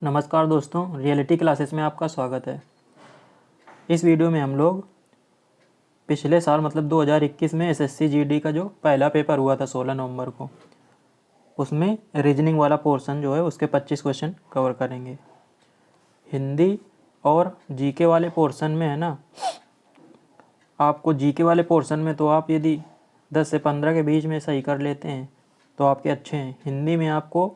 नमस्कार दोस्तों, reality classes में आपका स्वागत है। इस वीडियो में हम लोग पिछले साल मतलब 2021 में एसएससी जीडी का जो पहला पेपर हुआ था 16 नवंबर को, उसमें रीजनिंग वाला पोर्शन जो है उसके 25 क्वेश्चन कवर करेंगे। हिंदी और जीके वाले पोर्शन में है ना, आपको जीके वाले पोर्शन में तो आप यदि 10 से 15 के बीच में सही कर लेते हैं तो आपके अच्छे हैं। हिंदी में आपको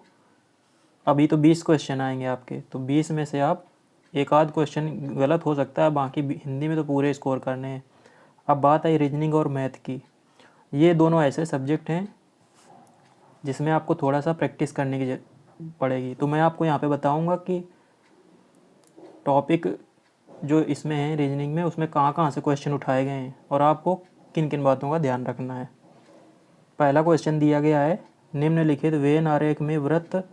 अभी तो 20 क्वेश्चन आएंगे आपके, तो 20 में से आप एक आध क्वेश्चन गलत हो सकता है, बाकी हिंदी में तो पूरे स्कोर करने हैं। अब बात आई रीजनिंग और मैथ की। ये दोनों ऐसे सब्जेक्ट हैं जिसमें आपको थोड़ा सा प्रैक्टिस करने की पड़ेगी। तो मैं आपको यहाँ पे बताऊँगा कि टॉपिक जो इसमें है रीजनिंग में, उसमें कहाँ कहाँ से क्वेश्चन उठाए गए हैं और आपको किन किन बातों का ध्यान रखना है। पहला क्वेश्चन दिया गया है, निम्नलिखित वेन आरेख में वृत्त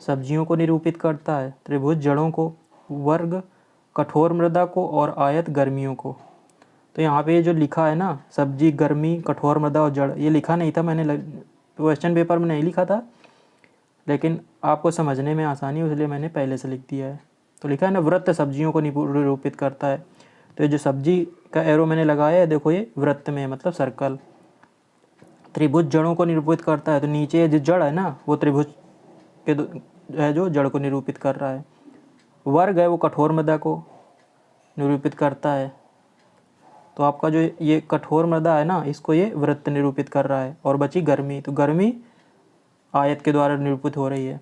सब्जियों को निरूपित करता है, त्रिभुज जड़ों को, वर्ग कठोर मृदा को और आयत गर्मियों को। तो यहाँ पे जो लिखा है ना, सब्जी, गर्मी, कठोर मृदा और जड़, ये लिखा नहीं था, मैंने क्वेश्चन पेपर में नहीं लिखा था, लेकिन आपको समझने में आसानी हो इसलिए मैंने पहले से लिख दिया है। तो लिखा है ना, वृत्त सब्जियों को निरूपित करता है। तो ये जो सब्जी का एरो मैंने लगाया है, देखो ये वृत्त में है, मतलब सर्कल। त्रिभुज जड़ों को निरूपित करता है, तो नीचे जो जड़ है ना वो त्रिभुज के है जो जड़ को निरूपित कर रहा है। वर्ग है वो कठोर मृदा को निरूपित करता है। तो आपका जो ये कठोर मृदा है ना, इसको ये वृत्त निरूपित कर रहा है। और बची गर्मी, तो गर्मी आयत के द्वारा निरूपित हो रही है।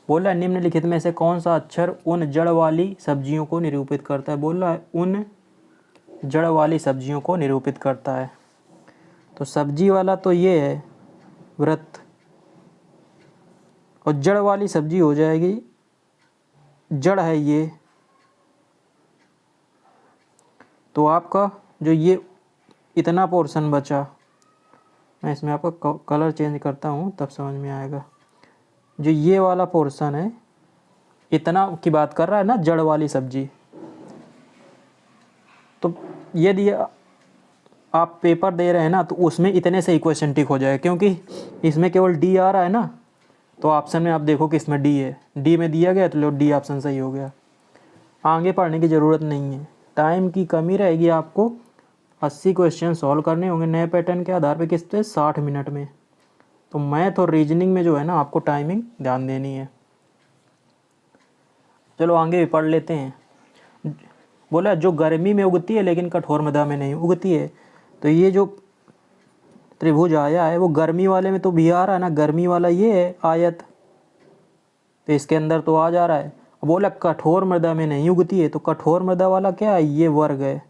बोल रहा है निम्नलिखित में से कौन सा अक्षर उन जड़ वाली सब्जियों को निरूपित करता है। बोल रहा है उन जड़ वाली सब्जियों को निरूपित करता है। तो सब्जी वाला तो ये है वृत्त, और जड़ वाली सब्जी हो जाएगी, जड़ है ये। तो आपका जो ये इतना पोर्शन बचा, मैं इसमें आपका कलर चेंज करता हूँ तब समझ में आएगा। जो ये वाला पोर्शन है, इतना की बात कर रहा है ना, जड़ वाली सब्जी। तो यदि आप पेपर दे रहे हैं ना, तो उसमें इतने से ही क्वेश्चन टिक हो जाएगा, क्योंकि इसमें केवल डी आ रहा है ना। तो ऑप्शन में आप देखो कि इसमें डी है, डी में दिया गया तो लो डी ऑप्शन सही हो गया। आगे पढ़ने की ज़रूरत नहीं है, टाइम की कमी रहेगी। आपको 80 क्वेश्चन सॉल्व करने होंगे नए पैटर्न के आधार पे, किस पे 60 मिनट में। तो मैथ और रीजनिंग में जो है ना, आपको टाइमिंग ध्यान देनी है। चलो आगे भी पढ़ लेते हैं। बोला जो गर्मी में उगती है लेकिन कठोर मृदा में नहीं उगती है। तो ये जो त्रिभुज आया है वो गर्मी वाले में तो भी आ रहा है ना, गर्मी वाला ये है आयत, तो इसके अंदर तो आ जा रहा है। बोला कठोर मृदा में नहीं उगती है, तो कठोर मृदा वाला क्या है, ये वर्ग है।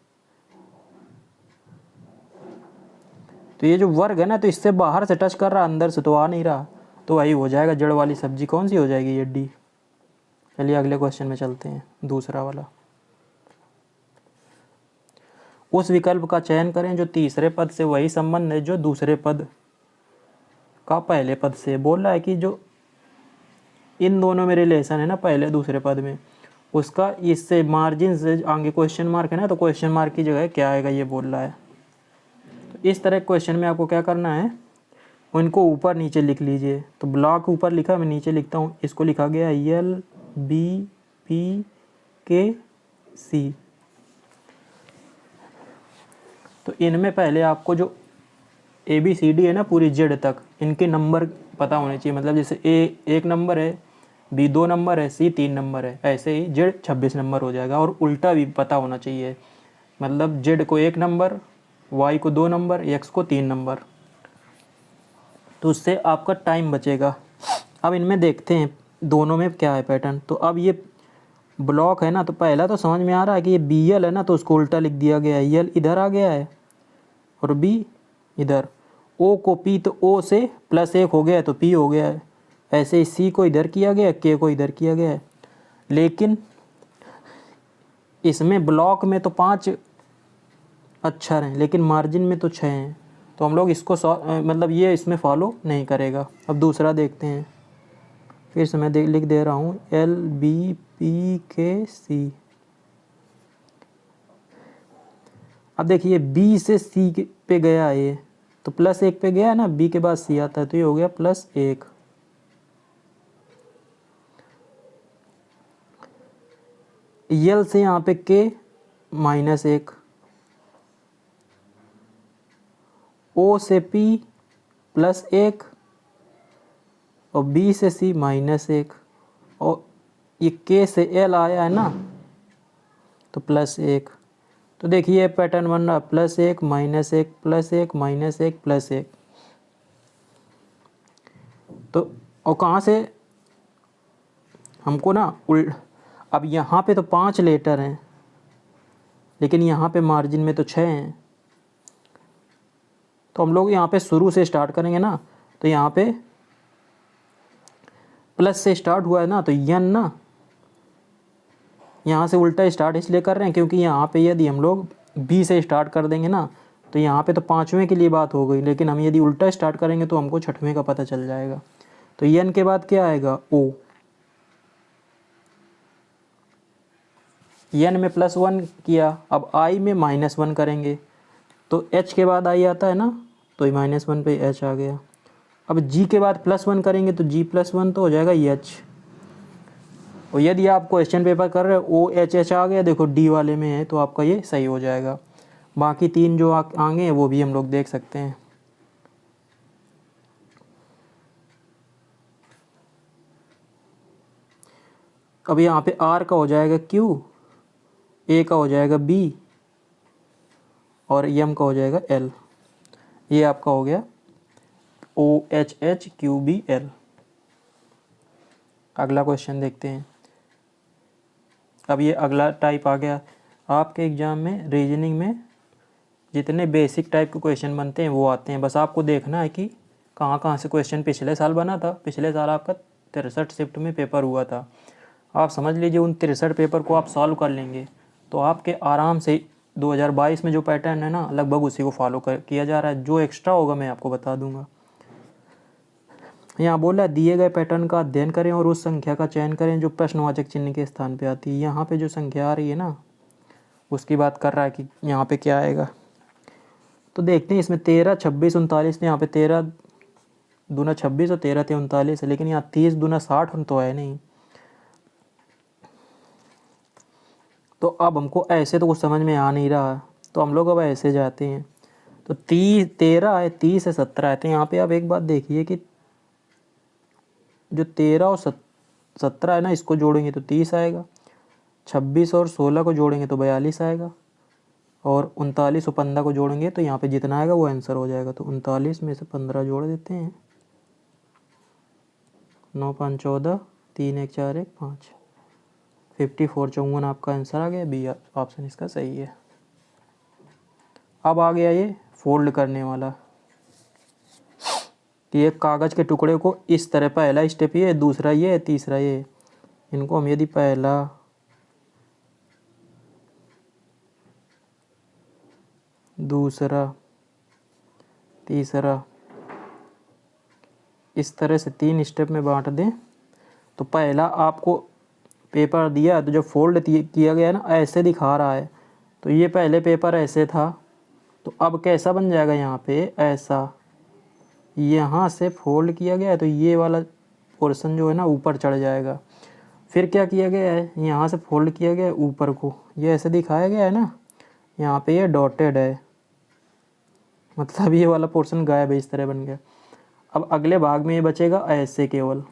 तो ये जो वर्ग है ना, तो इससे बाहर से टच कर रहा, अंदर से तो आ नहीं रहा, तो वही हो जाएगा। जड़ वाली सब्जी कौन सी हो जाएगी, ये डी। चलिए अगले क्वेश्चन में चलते हैं, दूसरा वाला। उस विकल्प का चयन करें जो तीसरे पद से वही संबंध है जो दूसरे पद का पहले पद से। बोल रहा है कि जो इन दोनों में रिलेशन है ना, पहले दूसरे पद में, उसका इससे मार्जिन से आगे क्वेश्चन मार्क है ना, तो क्वेश्चन मार्क की जगह क्या आएगा, ये बोल रहा है। तो इस तरह क्वेश्चन में आपको क्या करना है, उनको ऊपर नीचे लिख लीजिए। तो ब्लॉक ऊपर लिखा, मैं नीचे लिखता हूँ। इसको लिखा गया LBPKC। तो इनमें पहले आपको जो ABCD है ना, पूरी जेड तक, इनके नंबर पता होने चाहिए। मतलब जैसे A 1 नंबर है, B 2 नंबर है, C 3 नंबर है, ऐसे ही जेड 26 नंबर हो जाएगा। और उल्टा भी पता होना चाहिए, मतलब जेड को 1 नंबर, Y को 2 नंबर, X को 3 नंबर। तो उससे आपका टाइम बचेगा। अब इनमें देखते हैं दोनों में क्या है पैटर्न। तो अब ये ब्लॉक है ना, तो पहला तो समझ में आ रहा है कि ये BL है ना, तो उसको उल्टा लिख दिया गया है। L इधर आ गया है और B इधर। O को P, तो O से +1 हो गया है तो P हो गया है। ऐसे ही C को इधर किया गया है, K को इधर किया गया है। लेकिन इसमें ब्लॉक में तो 5 अक्षर हैं, लेकिन मार्जिन में तो 6 हैं। तो हम लोग इसको मतलब ये इसमें फॉलो नहीं करेगा। अब दूसरा देखते हैं, फिर से मैं लिख दे रहा हूँ LBPKC। अब देखिए B से C पे गया है ये, तो +1 पे गया है ना, B के बाद C आता है, तो ये हो गया +1। यल से यहाँ पे के -1, ओ से पी +1 और बी से सी -1 और ये के से एल आया है ना तो +1। तो देखिए पैटर्न बन रहा +1 -1 +1 -1 +1। तो और कहाँ से हमको ना अब यहाँ पे तो 5 लेटर हैं लेकिन यहाँ पे मार्जिन में तो 6 हैं। तो हम लोग यहाँ पे शुरू से स्टार्ट करेंगे ना, तो यहाँ पे प्लस से स्टार्ट हुआ है ना, तो यन ना यहाँ से उल्टा स्टार्ट इसलिए कर रहे हैं क्योंकि यहाँ पे यदि हम लोग बी से स्टार्ट कर देंगे ना तो यहाँ पे तो 5वें के लिए बात हो गई, लेकिन हम यदि उल्टा स्टार्ट करेंगे तो हमको 6वें का पता चल जाएगा। तो यन के बाद क्या आएगा ओ, यन में +1 किया, अब आई में -1 करेंगे तो एच के बाद आई आता है ना, तो -1 पे एच आ गया। अब जी के बाद +1 करेंगे तो जी +1 तो हो जाएगा एच। और यदि आप क्वेश्चन पेपर कर रहे हो ओ एच एच आ गया, देखो डी वाले में है तो आपका ये सही हो जाएगा। बाकी 3 जो आगे हैं वो भी हम लोग देख सकते हैं। अब यहाँ पे आर का हो जाएगा क्यू, ए का हो जाएगा बी और एम का हो जाएगा एल। ये आपका हो गया O H H Q B L. अगला क्वेश्चन देखते हैं। अब ये अगला टाइप आ गया आपके एग्ज़ाम में। रीजनिंग में जितने बेसिक टाइप के क्वेश्चन बनते हैं वो आते हैं, बस आपको देखना है कि कहाँ कहाँ से क्वेश्चन पिछले साल बना था। पिछले साल आपका 63 शिफ्ट में पेपर हुआ था। आप समझ लीजिए उन 63 पेपर को आप सॉल्व कर लेंगे तो आपके आराम से 2022 में जो पैटर्न है ना लगभग उसी को फॉलो किया जा रहा है। जो एक्स्ट्रा होगा मैं आपको बता दूंगा। यहाँ बोला दिए गए पैटर्न का अध्ययन करें और उस संख्या का चयन करें जो प्रश्नवाचक चिन्ह के स्थान पे आती है। यहाँ पे जो संख्या आ रही है ना उसकी बात कर रहा है कि यहाँ पे क्या आएगा। तो देखते हैं इसमें 13, 26, 39 यहाँ पे 13 दूना 26 और 13 × 39 है, लेकिन यहाँ 30 दूना 60 तो है नहीं। तो अब हमको ऐसे तो कुछ समझ में आ नहीं रहा, तो हम लोग अब ऐसे जाते हैं। तो 13 है, 30 है, 17 है। तो यहाँ पे आप एक बात देखिए कि जो 13 और 17 है ना इसको जोड़ेंगे तो 30 आएगा, 26 और 16 को जोड़ेंगे तो 42 आएगा और 39 और 15 को जोड़ेंगे तो यहाँ पे जितना आएगा वो आंसर हो जाएगा। तो 39 में से 15 जोड़ देते हैं, 9 5 14, 3 1 4 1 5, 54 54 आपका आंसर आ गया। बी ऑप्शन इसका सही है। अब आ गया ये फोल्ड करने वाला कि एक कागज़ के टुकड़े को इस तरह, पहला स्टेप ये, दूसरा ये, तीसरा ये। इनको हम यदि पहला दूसरा तीसरा इस तरह से 3 स्टेप में बांट दें तो पहला आपको पेपर दिया तो जो फोल्ड किया गया ना ऐसे दिखा रहा है, तो ये पहले पेपर ऐसे था तो अब कैसा बन जाएगा यहाँ पे ऐसा। यहाँ से फोल्ड किया गया है तो ये वाला पोर्शन जो है ना ऊपर चढ़ जाएगा। फिर क्या किया गया है, यहाँ से फोल्ड किया गया है ऊपर को, ये ऐसे दिखाया गया है ना, यहाँ पे ये डॉटेड है मतलब ये वाला पोर्शन गायब है, इस तरह बन गया। अब अगले भाग में ये बचेगा ऐसे केवल,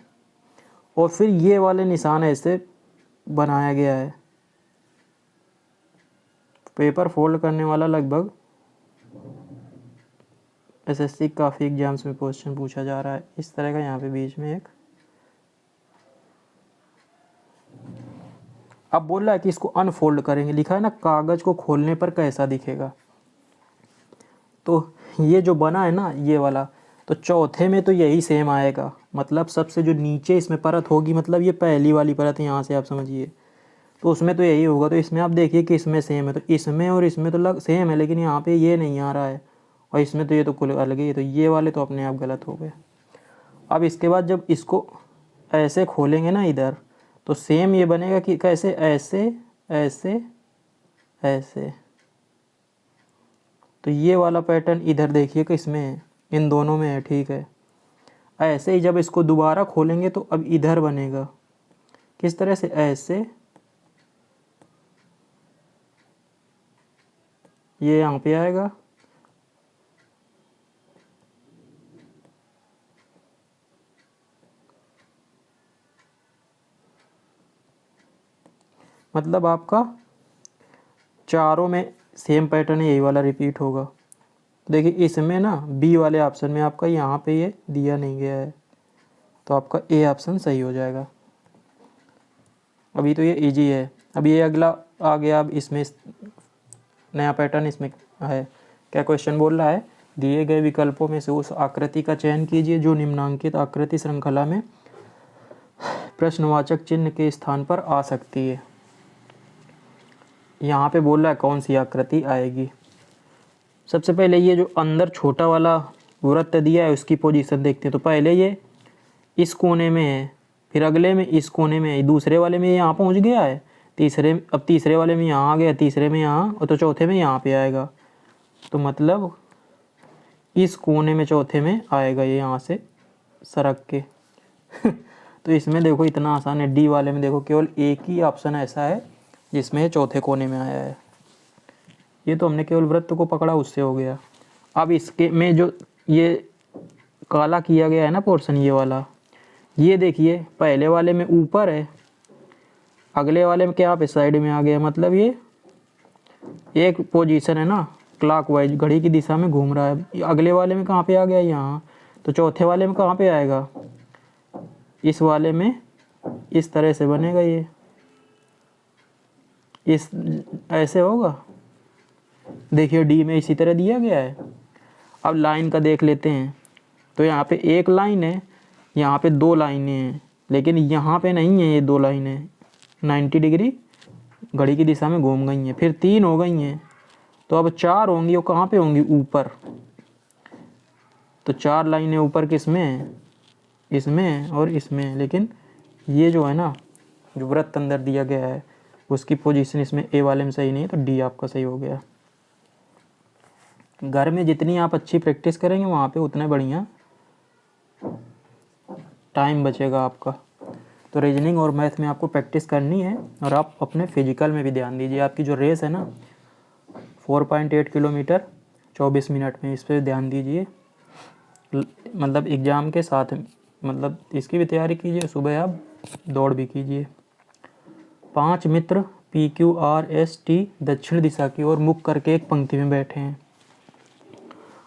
और फिर ये वाले निशान ऐसे बनाया गया है। पेपर फोल्ड करने वाला लगभग एसएससी काफ़ी एग्जाम्स में क्वेश्चन पूछा जा रहा है इस तरह का। यहाँ पे बीच में एक अब बोल रहा है कि इसको अनफोल्ड करेंगे, लिखा है ना कागज़ को खोलने पर कैसा दिखेगा। तो ये जो बना है ना ये वाला, तो चौथे में तो यही सेम आएगा, मतलब सबसे जो नीचे इसमें परत होगी, मतलब ये पहली वाली परत यहाँ से आप समझिए, तो उसमें तो यही होगा। तो इसमें आप देखिए कि इसमें सेम है, तो इसमें और इसमें तो सेम है, लेकिन यहाँ पे ये नहीं आ रहा है और इसमें तो ये तो कुल अलग ही है। तो ये वाले तो अपने आप गलत हो गए। अब इसके बाद जब इसको ऐसे खोलेंगे ना इधर, तो सेम ये बनेगा कि कैसे, ऐसे ऐसे ऐसे। तो ये वाला पैटर्न इधर देखिए कि इसमें है, इन दोनों में है, ठीक है। ऐसे ही जब इसको दोबारा खोलेंगे तो अब इधर बनेगा किस तरह से, ऐसे ये यहाँ पे आएगा, मतलब आपका चारों में सेम पैटर्न यही वाला रिपीट होगा। देखिए इसमें ना बी वाले ऑप्शन में आपका यहाँ पे ये दिया नहीं गया है, तो आपका ए ऑप्शन सही हो जाएगा। अभी तो ये इजी है। अब ये अगला आ गया, अब इसमें नया पैटर्न इसमें है। क्या क्वेश्चन बोल रहा है, दिए गए विकल्पों में से उस आकृति का चयन कीजिए जो निम्नांकित आकृति श्रृंखला में प्रश्नवाचक चिन्ह के स्थान पर आ सकती है। यहाँ पे बोल रहा है कौन सी आकृति आएगी। सबसे पहले ये जो अंदर छोटा वाला वृत्त दिया है उसकी पोजीशन देखते हैं। तो पहले ये इस कोने में है, फिर अगले में इस कोने में है, दूसरे वाले में यहाँ पहुँच गया है, तीसरे वाले में यहाँ आ गया, तीसरे में यहाँ, और तो चौथे में यहाँ पे आएगा। तो मतलब इस कोने में चौथे में आएगा ये यहाँ से सरक के तो इसमें देखो इतना आसान है। डी वाले में देखो केवल एक ही ऑप्शन ऐसा है जिसमें चौथे कोने में आया है। ये तो हमने केवल वृत्त को पकड़ा, उससे हो गया। अब इसके में जो ये काला किया गया है ना पोर्शन, ये वाला, ये देखिए पहले वाले में ऊपर है, अगले वाले में क्या पे साइड में आ गया। मतलब ये एक पोजीशन है ना क्लॉकवाइज, घड़ी की दिशा में घूम रहा है। अगले वाले में कहाँ पे आ गया, यहाँ। तो चौथे वाले में कहाँ पे आएगा, इस वाले में। इस तरह से बनेगा ये, इस ऐसे होगा। देखिए डी में इसी तरह दिया गया है। अब लाइन का देख लेते हैं। तो यहाँ पे एक लाइन है, यहाँ पे दो लाइनें हैं, लेकिन यहाँ पे नहीं है ये दो लाइनें। 90 डिग्री घड़ी की दिशा में घूम गई हैं, फिर 3 हो गई हैं, तो अब 4 होंगी। वो कहाँ पे होंगी, ऊपर। तो 4 लाइनें ऊपर किसमें, इसमें और इसमें। लेकिन ये जो है ना, जो वृत्त अंदर दिया गया है उसकी पोजीशन इसमें ए वाले में सही नहीं है, तो डी आपका सही हो गया। घर में जितनी आप अच्छी प्रैक्टिस करेंगे वहाँ पे उतना बढ़िया टाइम बचेगा आपका। तो रीजनिंग और मैथ में आपको प्रैक्टिस करनी है, और आप अपने फिजिकल में भी ध्यान दीजिए। आपकी जो रेस है ना 4.8 किलोमीटर 24 मिनट में, इस पर ध्यान दीजिए। मतलब एग्ज़ाम के साथ, मतलब इसकी भी तैयारी कीजिए, सुबह आप दौड़ भी कीजिए। 5 मित्र PQRST दक्षिण दिशा की ओर मुख करके एक पंक्ति में बैठे हैं।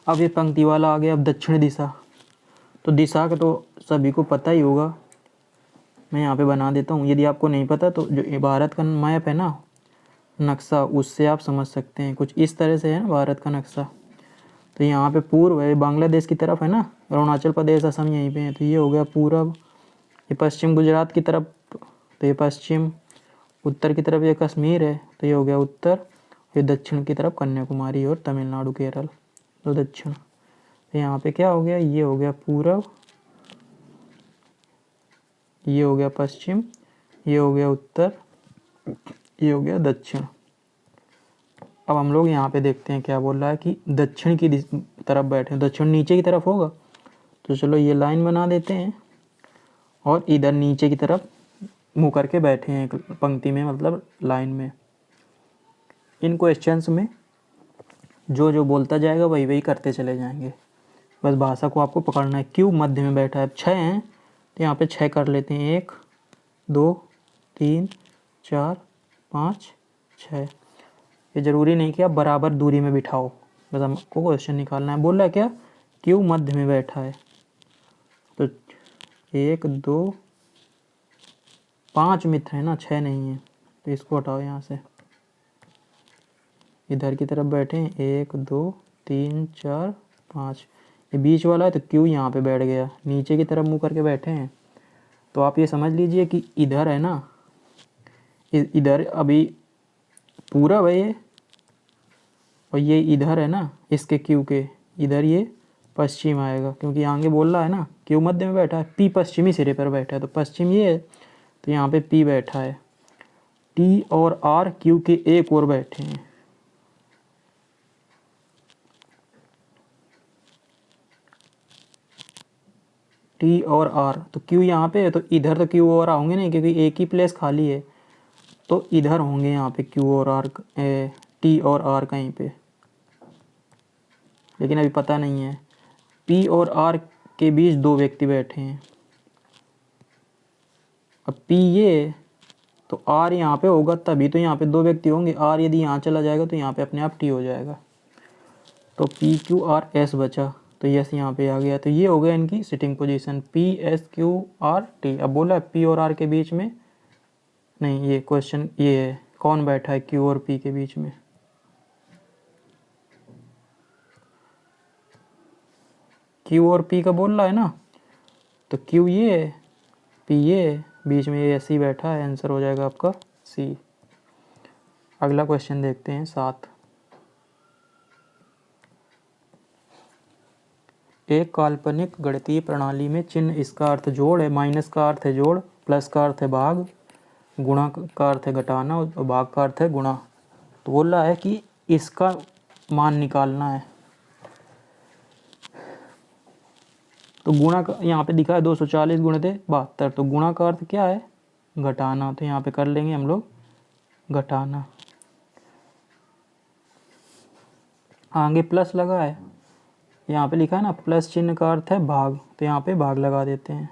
अब ये पंक्ति वाला आ गया। अब दक्षिण दिशा, तो दिशा का तो सभी को पता ही होगा। मैं यहाँ पे बना देता हूँ, यदि आपको नहीं पता तो जो भारत का मैप है ना, नक्शा, उससे आप समझ सकते हैं। कुछ इस तरह से है ना भारत का नक्शा। तो यहाँ पे पूर्व है, बांग्लादेश की तरफ है ना, अरुणाचल प्रदेश, असम यहीं पे है। तो ये हो गया पूर्व। ये पश्चिम गुजरात की तरफ, तो ये पश्चिम। उत्तर की तरफ ये कश्मीर है, तो ये हो गया उत्तर। ये दक्षिण की तरफ कन्याकुमारी और तमिलनाडु, केरल, तो दक्षिण। तो यहाँ पे क्या हो गया, ये हो गया पूर्व, ये हो गया पश्चिम, ये हो गया उत्तर, ये हो गया दक्षिण। अब हम लोग यहाँ पे देखते हैं क्या बोल रहा है कि दक्षिण की तरफ बैठे। दक्षिण नीचे की तरफ होगा, तो चलो ये लाइन बना देते हैं, और इधर नीचे की तरफ मुँह करके बैठे हैं एक पंक्ति में, मतलब लाइन में। इन क्वेश्चंस में जो जो बोलता जाएगा वही वही करते चले जाएंगे, बस भाषा को आपको पकड़ना है। क्यों मध्य में बैठा है, 6 हैं तो यहाँ पे 6 कर लेते हैं। 1 2 3 4 5 6। ये ज़रूरी नहीं कि आप बराबर दूरी में बिठाओ, बस हमको क्वेश्चन निकालना है। बोल रहा है क्या, क्यों मध्य में बैठा है। तो 1 2 5 मित्र है ना, 6 नहीं है, तो इसको हटाओ यहाँ से। इधर की तरफ बैठे हैं 1 2 3 4 5। ये बीच वाला है तो क्यों यहाँ पे बैठ गया, नीचे की तरफ मुँह करके बैठे हैं। तो आप ये समझ लीजिए कि इधर है ना, इधर अभी पूरब है ये, और ये इधर है ना, इसके क्यू के इधर ये पश्चिम आएगा, क्योंकि आगे बोल रहा है ना क्यू मध्य में बैठा है, पी पश्चिमी सिरे पर बैठा है। तो पश्चिम ये है, तो यहाँ पे पी बैठा है। टी और आर क्यू के एक और बैठे हैं। टी और आर, तो क्यू यहाँ पे है, तो इधर तो क्यू और होंगे नहीं, क्योंकि एक ही प्लेस खाली है, तो इधर होंगे यहाँ पे क्यू और आर, टी और आर कहीं पे। लेकिन अभी पता नहीं है। P और R के बीच 2 व्यक्ति बैठे हैं। अब P ये तो R यहाँ पे होगा तभी तो यहाँ पे 2 व्यक्ति होंगे। R यदि यहाँ चला जाएगा तो यहाँ पे अपने आप T हो जाएगा। तो PQRS बचा, तो यस यहाँ पे आ गया। तो ये हो गया इनकी सिटिंग पोजीशन PSQRT। अब बोला P और R के बीच में नहीं, ये क्वेश्चन ये है कौन बैठा है Q और P के बीच में। Q और P का बोल रहा है ना, तो Q ये है, P ये है, बीच में ये C बैठा है। आंसर हो जाएगा आपका C। अगला क्वेश्चन देखते हैं 7। एक काल्पनिक गणितीय प्रणाली में चिन्ह इसका अर्थ जोड़ है, माइनस का अर्थ है जोड़, प्लस का अर्थ है भाग, गुणा का अर्थ है घटाना और भाग का अर्थ है गुणा। तो बोल रहा है कि इसका मान निकालना है। तो गुणा का यहाँ पे दिखा है 240 गुणित 72, तो गुणा का अर्थ क्या है घटाना। तो यहाँ पे कर लेंगे हम लोग घटाना। आगे प्लस लगा है, यहाँ पे लिखा है ना प्लस चिन्ह का अर्थ है भाग, तो यहाँ पे भाग लगा देते हैं।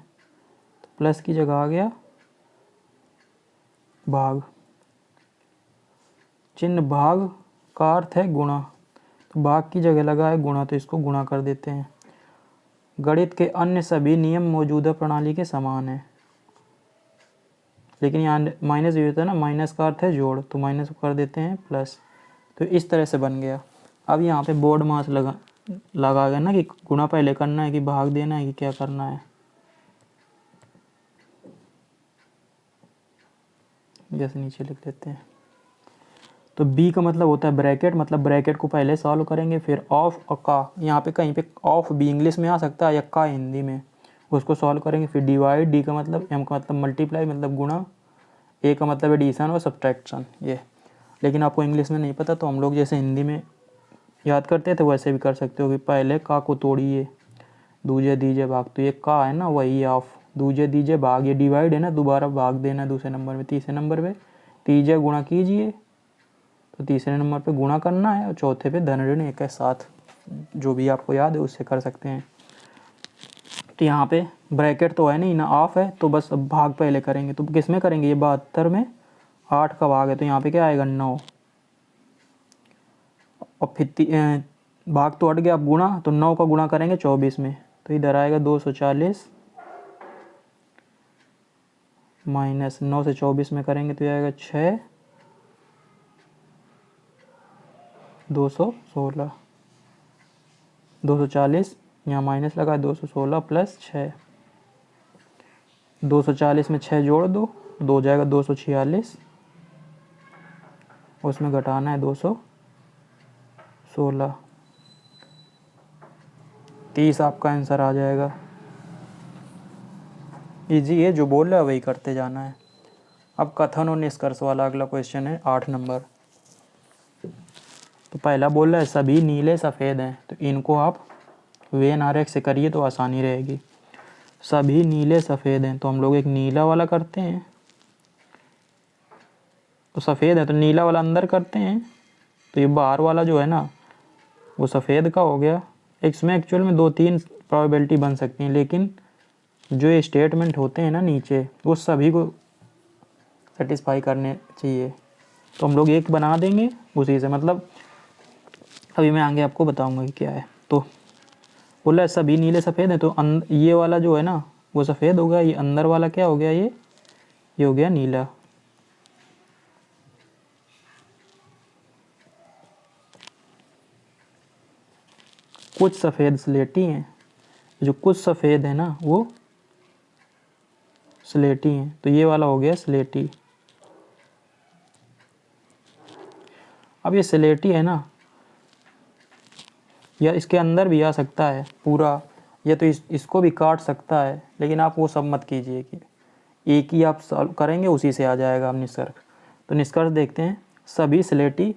तो प्लस की जगह आ गया भाग, चिन्ह भाग का अर्थ है गुणा, तो भाग की जगह लगा है गुणा, तो इसको गुणा कर देते हैं। गणित के अन्य सभी नियम मौजूदा प्रणाली के समान है, लेकिन यहाँ माइनस भी होता है ना, माइनस का अर्थ है जोड़, तो माइनस को कर देते हैं प्लस। तो इस तरह से बन गया। अब यहाँ पे बोर्ड मास लगा गया ना कि गुणा पहले करना है कि भाग देना है कि क्या करना है। जैसे नीचे लिख लेते हैं। तो बी का मतलब होता है ब्रैकेट, मतलब ब्रैकेट को पहले सॉल्व करेंगे, फिर ऑफ और का, यहाँ पे कहीं पे ऑफ भी इंग्लिश में आ सकता है या का हिंदी में, उसको सॉल्व करेंगे। फिर डिवाइड, डी का मतलब, एम का मतलब मल्टीप्लाई मतलब गुणा, ए का मतलब एडिशन और सब्ट्रैक्शन ये। लेकिन आपको इंग्लिश में नहीं पता तो हम लोग जैसे हिंदी में याद करते थे वैसे भी कर सकते हो कि पहले का को तोड़िए, दूजे दीजिए भाग, तो ये का है ना वही ऑफ, दूजे दीजिए भाग, ये डिवाइड है ना दोबारा भाग देना दूसरे नंबर में, तीसरे नंबर पे तीजे गुणा कीजिए, तो तीसरे नंबर पे गुणा करना है और चौथे पे धन ऋण एक के साथ, जो भी आपको याद है उससे कर सकते हैं। तो यहाँ पे ब्रैकेट तो है नहीं ना, ऑफ है, तो बस अब भाग पहले करेंगे। तो किस में करेंगे, ये 72 में 8 का भाग है, तो यहाँ पे क्या आएगा 9, और फिर भाग तो हट गया, अब गुणा, तो 9 का गुणा करेंगे 24 में, तो इधर आएगा 240 माइनस 9 से 24 में करेंगे तो आएगा 6 216, 240 यहाँ माइनस लगा 216 प्लस 6, 240 में 6 जोड़ दो, हो जाएगा 246, उसमें घटाना है 216, 30 आपका आंसर आ जाएगा। इजी है, जो बोल रहा है वही करते जाना है। अब कथन और निष्कर्ष वाला अगला क्वेश्चन है 8 नंबर। तो पहला बोल रहा है सभी नीले सफ़ेद हैं, तो इनको आप वेन आरेख से करिए तो आसानी रहेगी। सभी नीले सफ़ेद हैं, तो हम लोग एक नीला वाला करते हैं, तो सफ़ेद है तो नीला वाला अंदर करते हैं, तो ये बाहर वाला जो है ना वो सफ़ेद का हो गया। इसमें एक्चुअल में 2-3 प्रोबेबिलिटी बन सकती हैं, लेकिन जो ये स्टेटमेंट होते हैं ना नीचे वो सभी को सेटिस्फाई करने चाहिए, तो हम लोग एक बना देंगे उसी से, मतलब अभी मैं आगे आपको बताऊंगा कि क्या है। तो बोला सभी नीले सफ़ेद हैं, तो ये वाला जो है ना वो सफ़ेद हो गया, ये अंदर वाला क्या हो गया, ये हो गया नीला। कुछ सफ़ेद स्लेटी हैं, जो कुछ सफ़ेद है ना वो स्लेटी हैं, तो ये वाला हो गया स्लेटी। अब ये स्लेटी है ना, या इसके अंदर भी आ सकता है पूरा, या तो इसको भी काट सकता है, लेकिन आप वो सब मत कीजिए कि एक ही आप सॉल्व करेंगे उसी से आ जाएगा आप निष्कर्ष। तो निष्कर्ष देखते हैं, सभी स्लेटी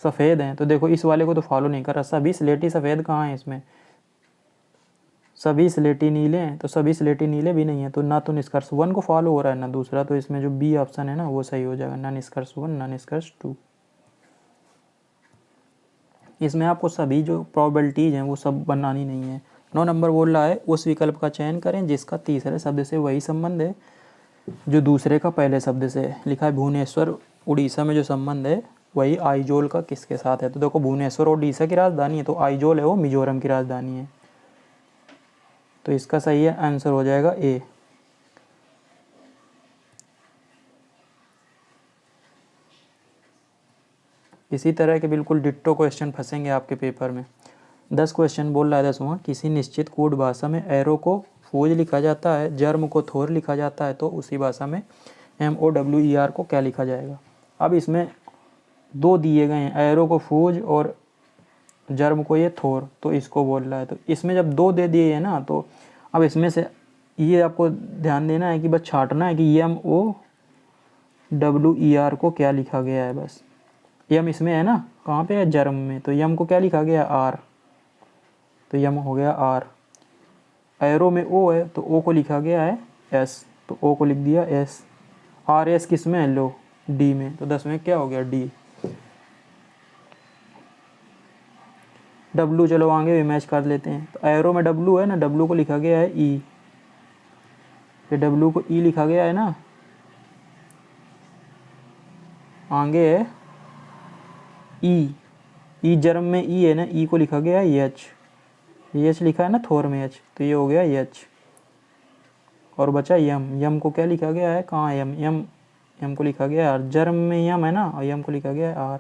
सफ़ेद हैं, तो देखो इस वाले को तो फॉलो नहीं कर रहा, सभी स्लेटी सफ़ेद कहाँ है इसमें, सभी स्लेटी नीले हैं, तो सभी स्लेटी नीले भी नहीं है, तो ना तो निष्कर्ष 1 को फॉलो हो रहा है ना दूसरा, तो इसमें जो बी ऑप्शन है ना वो सही हो जाएगा, ना निष्कर्ष 1 ना निष्कर्ष 2। इसमें आपको सभी जो प्रोबेबिलिटीज़ हैं वो सब बनानी नहीं है। 9 नंबर बोल रहा है उस विकल्प का चयन करें जिसका तीसरे शब्द से वही संबंध है जो दूसरे का पहले शब्द से है। लिखा है भुवनेश्वर उड़ीसा में जो संबंध है वही आइजोल का किसके साथ है। तो देखो भुवनेश्वर उड़ीसा की राजधानी है, तो आइजोल है वो मिजोरम की राजधानी है। तो इसका सही है आंसर हो जाएगा ए। इसी तरह के बिल्कुल डिट्टो क्वेश्चन फंसेंगे आपके पेपर में। 10 क्वेश्चन बोल रहा है 10वां, किसी निश्चित कोड भाषा में एरो को फूज लिखा जाता है, जर्म को थोर लिखा जाता है, तो उसी भाषा में MOWER को क्या लिखा जाएगा। अब इसमें 2 दिए गए हैं, एरो को फूज और जर्म को ये थोर, तो इसको बोल रहा है। तो इसमें जब 2 दे दिए हैं ना, तो अब इसमें से ये आपको ध्यान देना है कि बस छांटना है कि MOWER को क्या लिखा गया है। बस यम इसमें है ना, कहाँ पे है, जर्म में, तो यम को क्या लिखा गया, आर, तो यम हो गया आर। एरो में ओ है तो ओ को लिखा गया है एस, तो ओ को लिख दिया एस। आर एस किस में है, लो डी में, तो 10 में क्या हो गया, डी। डब्लू चलो आगे भी मैच कर लेते हैं। तो एरो में डब्लू है ना, डब्लू को लिखा गया है ई, ये डब्लू को ई लिखा गया है ना। आगे है ई, ई जर्म में ई है ना, ई को लिखा गया है एच, एच लिखा है ना थोर में एच, तो ये हो गया एच। और बचा यम, यम को क्या लिखा गया है, कहाँ है यम, यम यम को लिखा गया है आर, जर्म में यम है ना, और यम को लिखा गया है आर,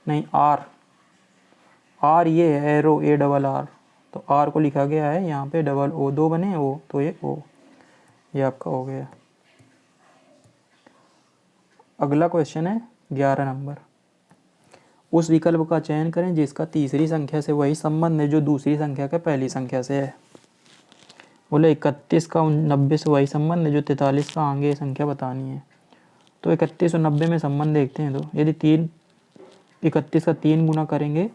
नहीं आर, आर ये है एरो, ए डबल आर, तो आर को लिखा गया है यहाँ पे डबल ओ, 2 बने ओ, तो ये ओ, ये आपका हो गया। अगला क्वेश्चन है 11 नंबर, उस विकल्प का चयन करें जिसका तीसरी संख्या से वही संबंध है जो दूसरी संख्या का पहली संख्या से है। बोले 31 का 90 से वही संबंध है जो 43 का आगे संख्या बतानी है। तो 31 और 90 में संबंध देखते हैं। तो यदि 31 का 3 गुना करेंगे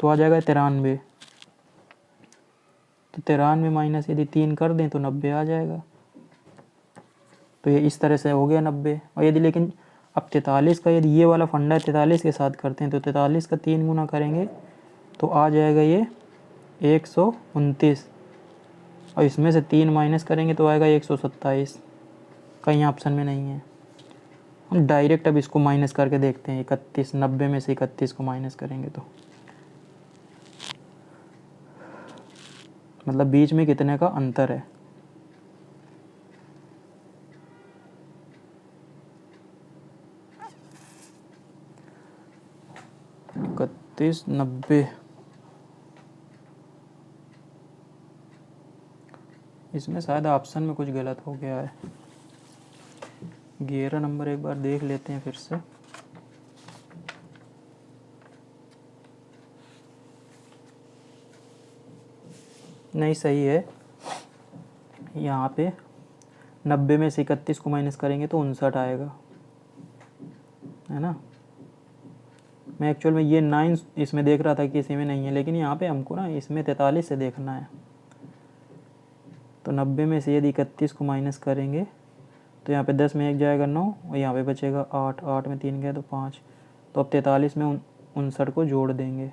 तो आ जाएगा 93, तो 93 माइनस यदि 3 कर दें तो 90 आ जाएगा। तो ये इस तरह से हो गया 90। और यदि लेकिन अब 43 का यदि ये वाला फंडा 43 के साथ करते हैं तो 43 का 3 गुना करेंगे तो आ जाएगा ये 129, और इसमें से 3 माइनस करेंगे तो आएगा 127, कहीं ऑप्शन में नहीं है। हम डायरेक्ट अब इसको माइनस करके देखते हैं, 31, 90 में से 31 को माइनस करेंगे तो मतलब बीच में कितने का अंतर है। इकतीस 90, इसमें शायद ऑप्शन में कुछ गलत हो गया है। 11 नंबर एक बार देख लेते हैं फिर से। नहीं सही है, यहाँ पे 90 में से 31 को माइनस करेंगे तो 59 आएगा, है ना। मैं एक्चुअल में ये 9 इसमें देख रहा था कि इसी में नहीं है, लेकिन यहाँ पे हमको ना इसमें 43 से देखना है। तो 90 में से यदि 31 को माइनस करेंगे तो यहाँ पे 10 में 1 जाएगा 9, और यहाँ पे बचेगा 8, 8 में 3 गया तो 5, तो अब 43 में 59 को जोड़ देंगे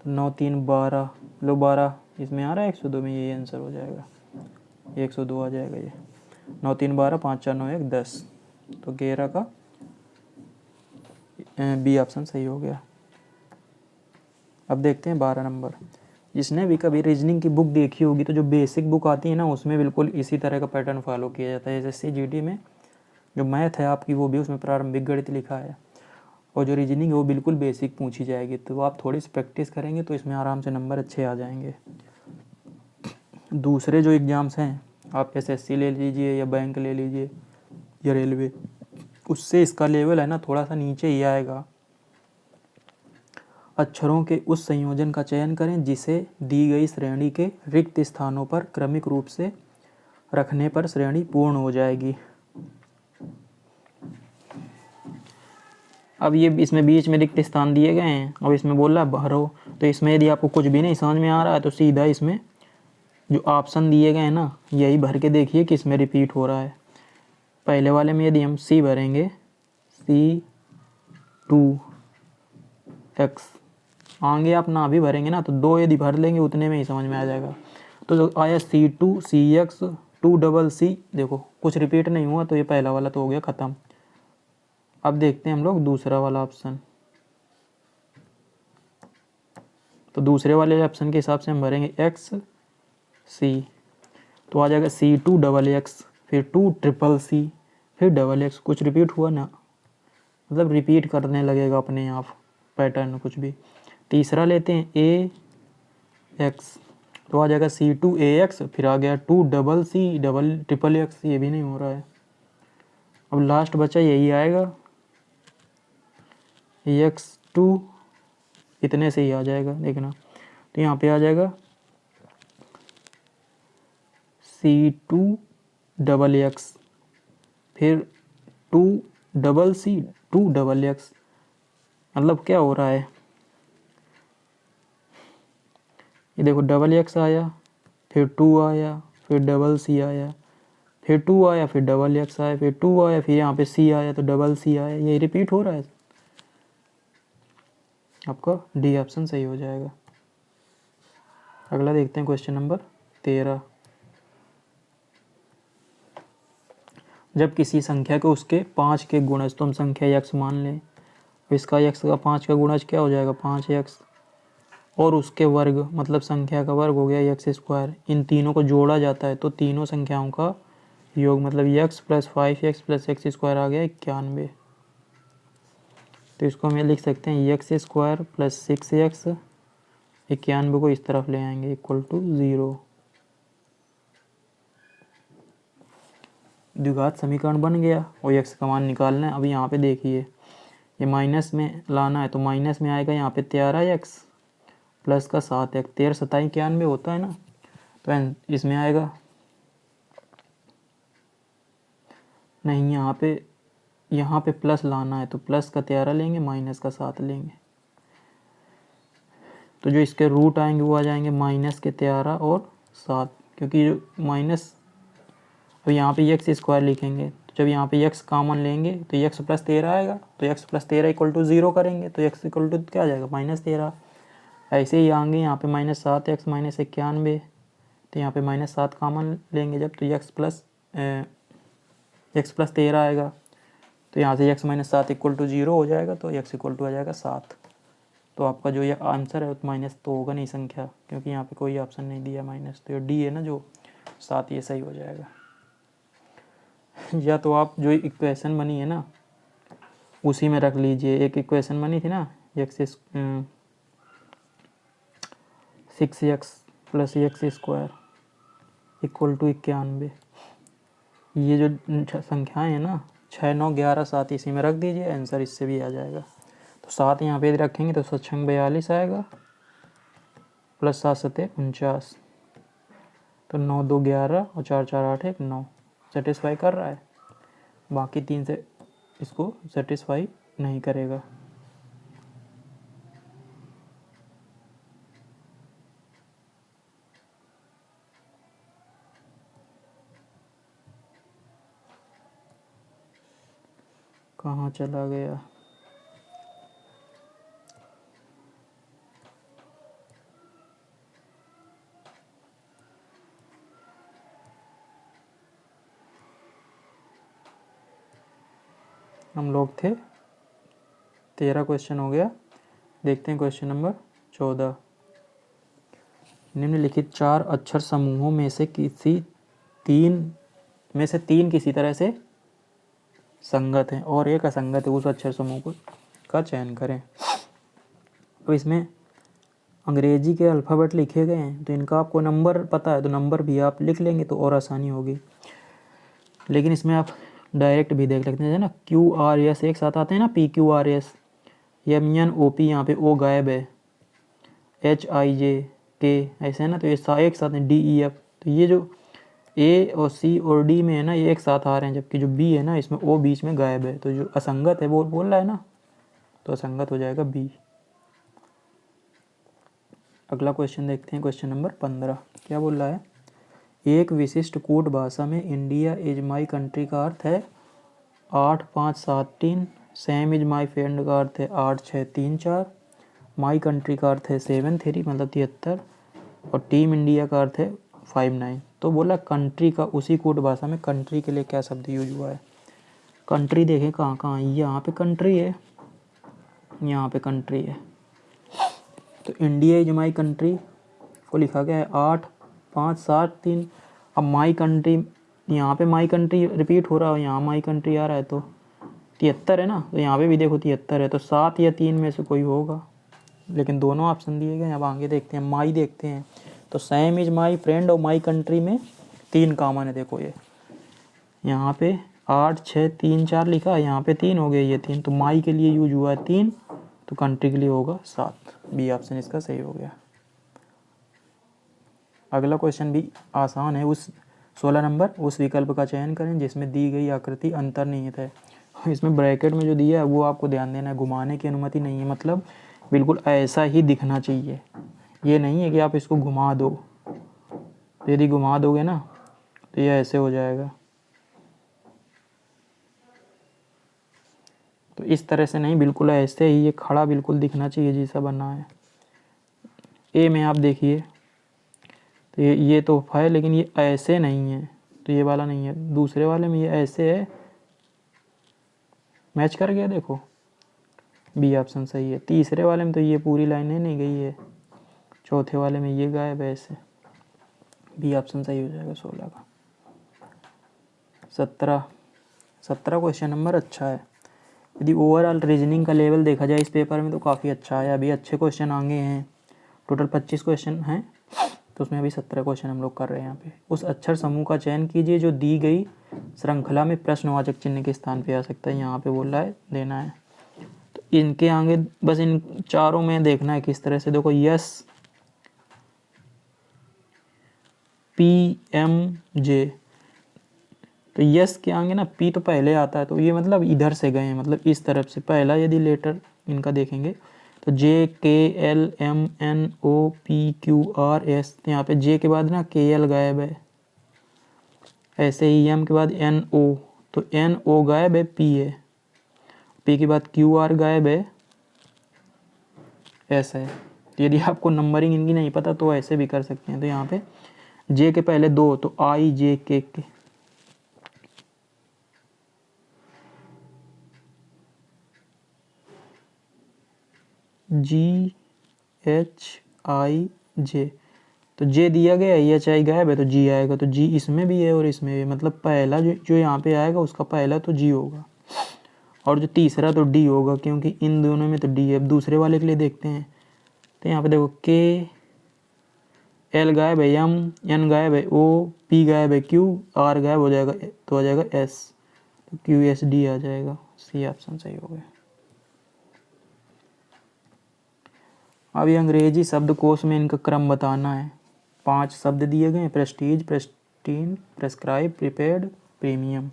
तो 9 3 12, लो 12 इसमें आ रहा है 102 में, यही आंसर हो जाएगा, 102 आ जाएगा ये। 9 3 12, 5 4 9 1 10, तो 11 का बी ऑप्शन सही हो गया। अब देखते हैं 12 नंबर। जिसने भी कभी रीजनिंग की बुक देखी होगी तो जो बेसिक बुक आती है ना उसमें बिल्कुल इसी तरह का पैटर्न फॉलो किया जाता है। SSC GD में जो मैथ है आपकी वो भी उसमें प्रारंभिक गणित लिखा है, और जो रीजनिंग है वो बिल्कुल बेसिक पूछी जाएगी। तो आप थोड़ी सी प्रैक्टिस करेंगे तो इसमें आराम से नंबर अच्छे आ जाएंगे। दूसरे जो एग्ज़ाम्स हैं आप SSC ले लीजिए या बैंक ले लीजिए या रेलवे, उससे इसका लेवल है ना थोड़ा सा नीचे ही आएगा। अक्षरों के उस संयोजन का चयन करें जिसे दी गई श्रेणी के रिक्त स्थानों पर क्रमिक रूप से रखने पर श्रेणी पूर्ण हो जाएगी। अब ये इसमें बीच में रिक्त स्थान दिए गए हैं, अब इसमें बोल रहा है भरो, तो इसमें यदि आपको कुछ भी नहीं समझ में आ रहा है तो सीधा इसमें जो ऑप्शन दिए गए हैं ना यही भर के देखिए कि इसमें रिपीट हो रहा है। पहले वाले में यदि हम सी भरेंगे, सी 2x, आगे आप ना भी भरेंगे ना तो 2 यदि भर लेंगे उतने में ही समझ में आ जाएगा। तो जो आया C2 CX 2CC, देखो कुछ रिपीट नहीं हुआ तो ये पहला वाला तो हो गया ख़त्म। अब देखते हैं हम लोग दूसरा वाला ऑप्शन। तो दूसरे वाले ऑप्शन के हिसाब से हम भरेंगे XC, तो आ जाएगा C2XX, फिर 2CCC, फिर XX। कुछ रिपीट हुआ ना, मतलब रिपीट करने लगेगा अपने आप पैटर्न कुछ भी। तीसरा लेते हैं AX, तो आ जाएगा C2AX, फिर आ गया 2CC XXX, ये भी नहीं हो रहा है। अब लास्ट बचा यही आएगा X2, इतने से ही आ जाएगा देखना। तो यहाँ पे आ जाएगा C2XX, फिर 2CC 2XX। मतलब क्या हो रहा है, ये देखो XX आया, फिर 2 आया, फिर CC आया, फिर 2 आया, फिर XX आया, फिर 2 आया, फिर यहाँ पे C आया तो CC आया। ये रिपीट हो रहा है। आपका डी ऑप्शन सही हो जाएगा। अगला देखते हैं क्वेश्चन नंबर 13। जब किसी संख्या को उसके 5 के गुणज, तो हम संख्या x मान लें, इसका x का 5 का गुणज क्या हो जाएगा 5x, और उसके वर्ग मतलब संख्या का वर्ग हो गया x²। इन तीनों को जोड़ा जाता है तो तीनों संख्याओं का योग मतलब x + 5x + x² आ गया 91। तो इसको हम लिख सकते हैं x² + 6x, 91 को इस तरफ ले आएंगे = 0। द्विघात समीकरण बन गया और x का मान निकालना है। अब यहाँ पे देखिए ये माइनस में लाना है तो माइनस में आएगा यहाँ पे 13x प्लस का 7x, 13 7 91 होता है ना, तो इसमें आएगा नहीं, यहाँ पे प्लस लाना है तो प्लस का 13 लेंगे, माइनस का 7 लेंगे। तो जो इसके रूट आएंगे वो आ जाएंगे माइनस के 13 और 7, क्योंकि जो माइनस, अब यहाँ पे x² लिखेंगे तो जब यहाँ पे x कॉमन लेंगे तो x + 13 आएगा, तो x + 13 = 0 करेंगे तो x = क्या आ जाएगा -13। ऐसे ही आएंगे यहाँ पे -7x -91, तो यहाँ पे -7 कॉमन लेंगे जब, तो x + 13 आएगा, तो यहाँ से x - 7 = 0 हो जाएगा, तो x = आ जाएगा 7। तो आपका जो ये आंसर है माइनस तो होगा नहीं संख्या, क्योंकि यहाँ पे कोई ऑप्शन नहीं दिया माइनस, तो ये डी है ना जो 7, ये सही हो जाएगा। या तो आप जो इक्वेशन बनी है ना उसी में रख लीजिए। एक इक्वेशन बनी थी ना x 6x + x² = 91। ये जो संख्याएं हैं ना 6 9 11 7 इसी में रख दीजिए, आंसर इससे भी आ जाएगा। तो 7 यहाँ पे रखेंगे तो 7 × 42 आएगा, प्लस 7 7 49, तो 9 2 11 और 4 4 8 1 9 सेटिस्फाई कर रहा है। बाकी 3 से इसको सेटिस्फाई नहीं करेगा। कहाँ चला गया? हम लोग थे 13 क्वेश्चन हो गया। देखते हैं क्वेश्चन नंबर 14। निम्नलिखित 4 अक्षर समूहों में से तीन किसी तरह से संगत हैं और एक असंगत है, उस अक्षर समूह का चयन करें। तो इसमें अंग्रेजी के अल्फ़ाबेट लिखे गए हैं, तो इनका आपको नंबर पता है तो नंबर भी आप लिख लेंगे तो और आसानी होगी। लेकिन इसमें आप डायरेक्ट भी देख सकते हैं ना, QRS एक साथ आते हैं ना, PQRS, MNOP, यहाँ पे O गायब है, HIJK ऐसे है ना, तो ये एक साथ हैं, DEF। तो ये जो A और C और D में है ना ये एक साथ आ रहे हैं, जबकि जो B है ना इसमें O बीच में गायब है, तो जो असंगत है वो बोल रहा है ना, तो असंगत हो जाएगा B। अगला क्वेश्चन देखते हैं, क्वेश्चन नंबर 15। क्या बोल रहा है? एक विशिष्ट कूट भाषा में इंडिया इज माई कंट्री का अर्थ है 8 5 7 3 सेम इज माई फ्रेंड का अर्थ है 8 6 3 4, माई कंट्री का अर्थ है 7 3 मतलब 73, और टीम इंडिया का अर्थ है 5 9। तो बोला कंट्री का उसी कोड भाषा में कंट्री के लिए क्या शब्द यूज हुआ है। कंट्री देखें कहाँ कहाँ, यहाँ पे कंट्री है, यहाँ पे कंट्री है। तो इंडिया इज माई कंट्री को लिखा गया है 8 5 7 3। अब माई कंट्री, यहाँ पे माई कंट्री रिपीट हो रहा है, यहाँ माई कंट्री आ रहा है, तो 73 है ना, तो यहाँ पे भी देखो 73 है, तो 7 या 3 में से कोई होगा, लेकिन दोनों ऑप्शन दिए गए। अब आगे देखते हैं, माई देखते हैं। तो सेम इज माई फ्रेंड और माई कंट्री में 3 कॉमन है। देखो ये यहाँ पे 8 6 3 4 लिखा है, यहाँ पे 3 हो गए, ये 3, तो माई के लिए यूज हुआ है 3, तो कंट्री के लिए होगा 7। बी ऑप्शन इसका सही हो गया। अगला क्वेश्चन भी आसान है। उस 16 नंबर, उस विकल्प का चयन करें जिसमें दी गई आकृति अंतर्निहित है। इसमें ब्रैकेट में जो दिया है वो आपको ध्यान देना है, घुमाने की अनुमति नहीं है, मतलब बिल्कुल ऐसा ही दिखना चाहिए। ये नहीं है कि आप इसको घुमा दो, तो यदि घुमा दोगे ना तो ये ऐसे हो जाएगा। तो इस तरह से नहीं, बिल्कुल ऐसे ही ये खड़ा बिल्कुल दिखना चाहिए जैसा बना है। ए में आप देखिए, तो ये तो है, लेकिन ये ऐसे नहीं है, तो ये वाला नहीं है। दूसरे वाले में ये ऐसे है, मैच कर गया, देखो बी ऑप्शन सही है। तीसरे वाले में तो ये पूरी लाइनें नहीं गई है, चौथे वाले में ये गायब है ऐसे। बी ऑप्शन सही हो जाएगा 16 का। 17 क्वेश्चन नंबर अच्छा है। यदि ओवरऑल रीजनिंग का लेवल देखा जाए इस पेपर में तो काफ़ी अच्छा है। अभी अच्छे क्वेश्चन आगे हैं, टोटल 25 क्वेश्चन हैं, तो उसमें अभी 17 क्वेश्चन हम लोग कर रहे हैं। यहाँ पे उस अक्षर समूह का चयन कीजिए जो दी गई श्रृंखला में प्रश्नवाचक चिन्ह के स्थान पे आ सकता है। यहाँ पे बोल रहा है देना है, तो इनके आगे बस इन चारों में देखना है किस तरह से। देखो यस पी एम जे, तो यस के आगे ना पी तो पहले आता है, तो ये मतलब इधर से गए हैं, मतलब इस तरफ से पहला यदि लेटर इनका देखेंगे तो J K L M N O P Q R S, तो यहाँ पे जे के बाद ना के एल गायब है, ऐसे ही एम के बाद एन ओ, तो एन ओ गायब है, पी है, पी के बाद क्यू आर गायब है, एस है। तो यदि आपको नंबरिंग इनकी नहीं पता तो ऐसे भी कर सकते हैं। तो यहाँ पे जे के पहले 2, तो आई जे के जी एच आई जे, तो जे दिया गया है, एच आई गायब है, तो जी आएगा, तो जी इसमें भी है और इसमें भी, मतलब पहला जो यहाँ पे आएगा उसका पहला तो जी होगा, और जो तीसरा तो डी होगा, क्योंकि इन दोनों में तो डी है। अब दूसरे वाले के लिए देखते हैं, तो यहाँ पे देखो के एल गायब है, एम एन गायब है, ओ पी गायब है, क्यू आर गायब हो जाएगा, तो आ जाएगा एस, तो क्यू एस डी आ जाएगा। सी ऑप्शन सही हो गया। अब ये अंग्रेजी शब्दकोश में इनका क्रम बताना है। 5 शब्द दिए गए हैं, Prestige, Pristine, prescribe, prepaid, premium.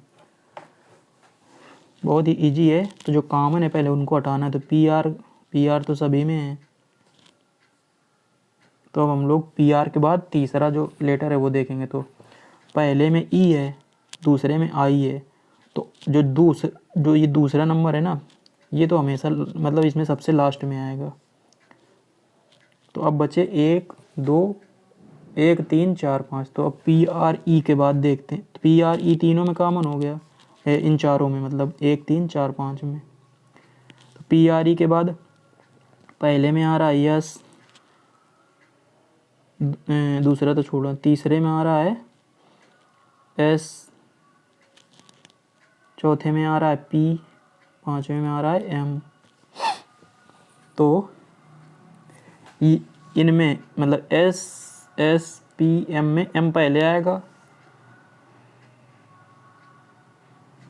बहुत ही इजी है, तो जो कॉमन है पहले उनको हटाना है। तो पी आर तो सभी में है, तो अब हम लोग पी आर के बाद तीसरा जो लेटर है वो देखेंगे। तो पहले में ई है, दूसरे में आई है, तो जो ये दूसरा नंबर है ना, ये तो हमेशा मतलब इसमें सबसे लास्ट में आएगा। तो अब बचे 1 2 1 3 4 5, तो अब पी आर ई के बाद देखते हैं। तो पी आर ई तीनों में कॉमन हो गया, इन चारों में, मतलब 1 3 4 5 में। तो पी आर ई के बाद पहले में आ रहा है यस, दूसरा तो छोड़ो, तीसरे में आ रहा है एस, चौथे में आ रहा है पी, पांचवें में आ रहा है एम। तो इनमें मतलब एस पी एम में एम पहले आएगा,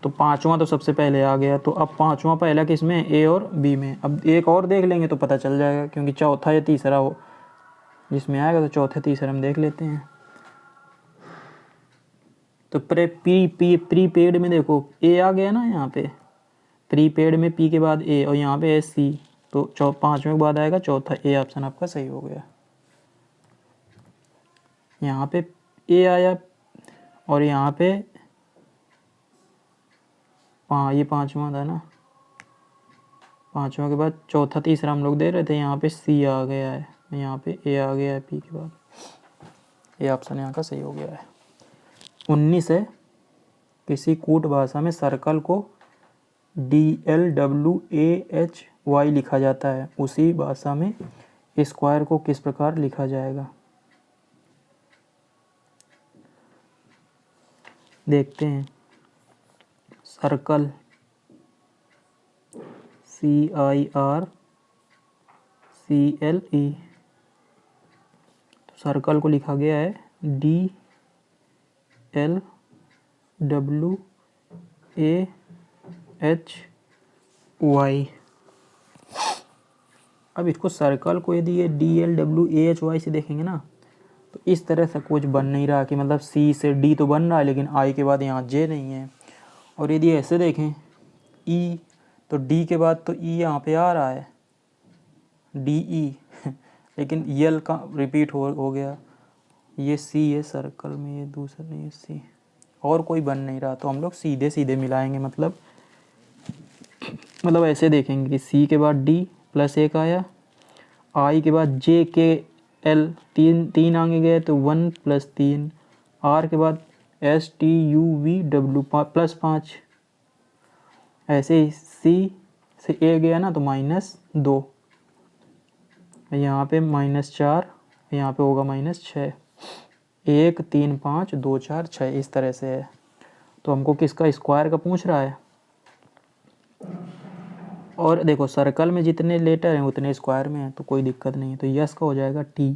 तो पांचवा तो सबसे पहले आ गया। तो अब पांचवा पहला किस में, ए और बी में। अब एक और देख लेंगे तो पता चल जाएगा, क्योंकि चौथा या तीसरा हो जिसमें आएगा, तो चौथे तीसरे हम देख लेते हैं। तो प्रीपेड में देखो ए आ गया ना, यहाँ पे प्रीपेड में पी के बाद ए, और यहाँ पे एस सी, तो पांचवें के बाद आएगा चौथा। ए ऑप्शन आपका सही हो गया। यहाँ पे ए आया, और यहाँ पे ये पांचवा था ना, 5वां के बाद चौथा तीसरा हम लोग दे रहे थे, यहाँ पे सी आ गया है, यहाँ पे ए आ गया है पी के बाद, ये ऑप्शन यहाँ का सही हो गया है। 19 है, किसी कूट भाषा में सर्कल को DLWAHY लिखा जाता है, उसी भाषा में स्क्वायर को किस प्रकार लिखा जाएगा। देखते हैं। सर्कल CIRCLE, तो सर्कल को लिखा गया है DLWAHY। अब इसको सर्कल को यदि ये DLWAHY से देखेंगे ना, तो इस तरह से कुछ बन नहीं रहा कि मतलब C से D तो बन रहा है लेकिन I के बाद यहाँ J नहीं है। और यदि ऐसे देखें E, तो D के बाद तो E यहाँ पे आ रहा है DE लेकिन L का रिपीट हो गया, ये C है सर्कल में, ये दूसरा नहीं है C, और कोई बन नहीं रहा, तो हम लोग सीधे सीधे मिलाएंगे। मतलब ऐसे देखेंगे कि C के बाद D प्लस 1 आया, I के बाद J के L, तीन आगे गए तो 1 प्लस 3, R के बाद STUVW प्लस 5, ऐसे ही C से A गया ना तो -2, यहाँ पे -4, यहाँ पे होगा -6, 1 3 5 2 4 6, इस तरह से है। तो हमको किसका स्क्वायर का पूछ रहा है। और देखो सर्कल में जितने लेटर हैं उतने स्क्वायर में हैं, तो कोई दिक्कत नहीं है। तो यस का हो जाएगा टी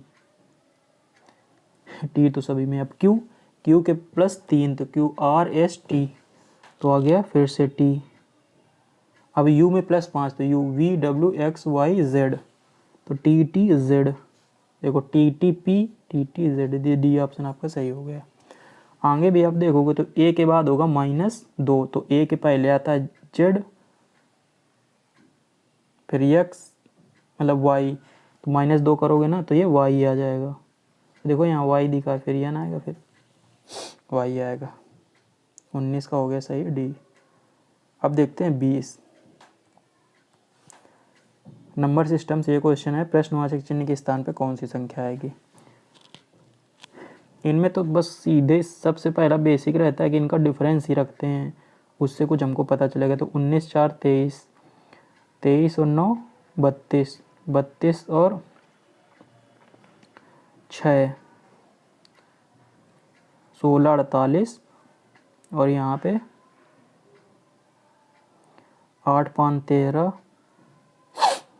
तो सभी में। अब क्यू के +3 तो QRST तो आ गया फिर से टी। अब यू में +5 तो UVWXYZ तो TTZ। देखो TTP TTZ, डी ऑप्शन आपका सही हो गया। आगे भी आप देखोगे तो ए के बाद होगा -2, तो ए के पहले आता है Z, फिर x मतलब y, तो -2 करोगे ना तो ये y आ जाएगा। देखो यहाँ y दिखा है, फिर यह ना आएगा, फिर y आएगा। 19 का हो गया सही डी। अब देखते हैं 20। नंबर सिस्टम से ये क्वेश्चन है, प्रश्नवाचक चिन्ह के स्थान पे कौन सी संख्या आएगी। इनमें तो बस सीधे सबसे पहला बेसिक रहता है कि इनका डिफरेंस ही रखते हैं, उससे कुछ हमको पता चलेगा। तो 19 4 23, 23 और 9 32, 32 और 6 16 48, और यहाँ पे 8 5 13,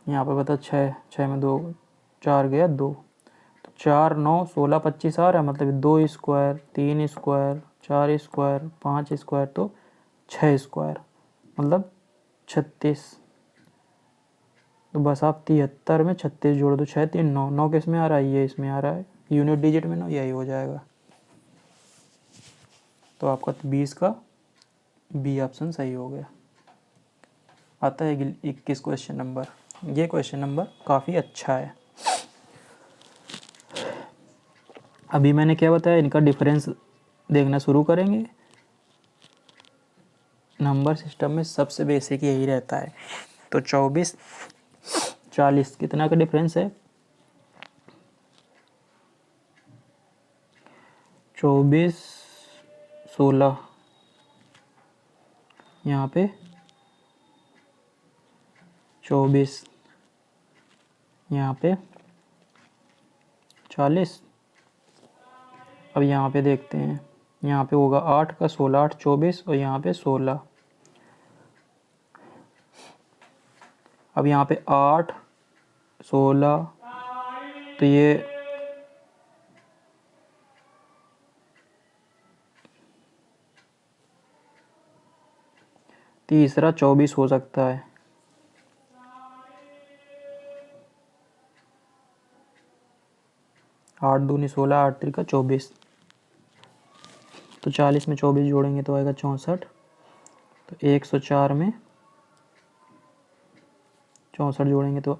यहाँ पे बता 6 में 2 4 गया 2, तो 4 9 16 25 आ रहा है, मतलब 2 स्क्वायर 3 स्क्वायर 4 स्क्वायर 5 स्क्वायर तो 6 स्क्वायर मतलब 36। तो बस आप 73 में 36 जोड़ दो, 6 3 9, 9 किस में आ रहा है, ये इसमें आ रहा है, यूनिट डिजिट में 9, यही हो जाएगा। तो आपका 20 का बी ऑप्शन सही हो गया। आता है 21 क्वेश्चन नंबर। ये क्वेश्चन नंबर काफ़ी अच्छा है। अभी मैंने क्या बताया, इनका डिफरेंस देखना शुरू करेंगे। नंबर सिस्टम में सबसे बेसिक यही रहता है। तो 24 40 कितना का डिफरेंस है, 24 16, यहाँ पे 24, यहाँ पे 40। अब यहाँ पे देखते हैं, यहाँ पे होगा 8 का 16 8 24, और यहाँ पे 16। अब यहाँ पे 8 16, तो ये तीसरा 24 हो सकता है। 8 दूनी 16, 8 त्रिका 24, तो 40 में 24 जोड़ेंगे तो आएगा 64, तो 104 में 64 जोड़ेंगे तो